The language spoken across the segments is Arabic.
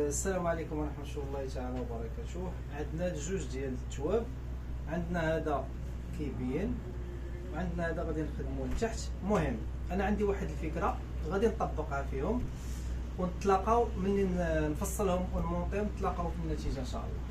السلام عليكم ورحمة الله تعالى وبركاته. عندنا جوج ديال التواب، عندنا هذا كيبين وعندنا هذا غادي نخدموه لتحت. المهم انا عندي واحد الفكرة غادي نطبقها فيهم ونتلاقاو ملي نفصلهم ونمونطيهم، نتلاقاو في النتيجة ان شاء الله.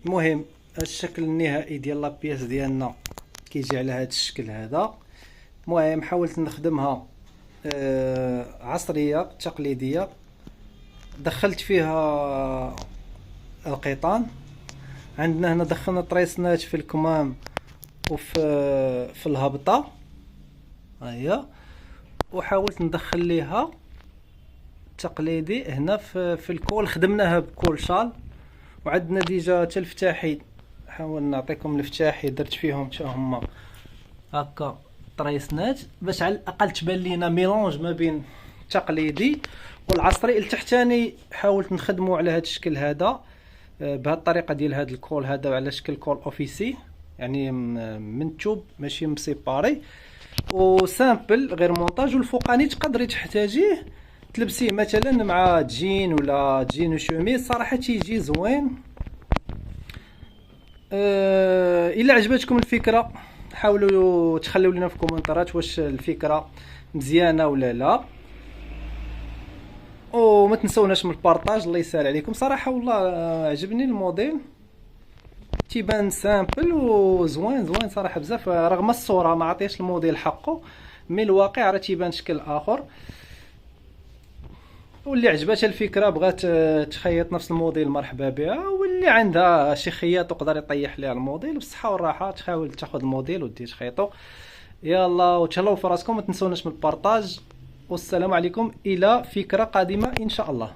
المهم الشكل النهائي ديال لابياس ديالنا كيجي على هذا الشكل هذا. المهم حاولت نخدمها عصريه تقليديه، دخلت فيها القيطان. عندنا هنا دخلنا طريسنات في الكمام وفي الهبطه هي، وحاولت ندخل ليها تقليدي هنا في الكول. خدمناها بكول شال، وعندنا ديجا حتى الفتاحي. حاول نعطيكم الفتاحي درت فيهم حتى هما هكا طريسنات باش على الاقل تبان لينا ميلونج ما بين التقليدي والعصري. التحتاني حاولت نخدمه على هذا الشكل هذا بهذه الطريقه ديال هذا الكول هذا على شكل كول اوفيسي، يعني منتوب ماشي مسيباري وسامبل غير مونتاج. والفوقاني تقدري تحتاجيه تلبسيه مثلا مع جين ولا جين وشوميز، صراحه تيجي زوين. الا عجبتكم الفكره حاولوا تخليو لنا في الكومنتات واش الفكره مزيانه ولا لا، وما تنسوناش من البارطاج. الله يسهل عليكم. صراحه والله عجبني الموديل، تيبان سامبل وزوين زوين صراحه بزاف، رغم الصوره ما عطيش الموديل حقه، مي الواقع راه تيبان شكل اخر. واللي عجباتها الفكره بغات تخيط نفس الموديل مرحبا بها، واللي عندها شي خياط وقدر يطيح ليها الموديل بالصحه والراحه تحاول تاخذ الموديل ودي تخيطو. يلا وتهلاو في راسكم، ما تنسوناش من البارطاج، والسلام عليكم الى فكره قادمه ان شاء الله.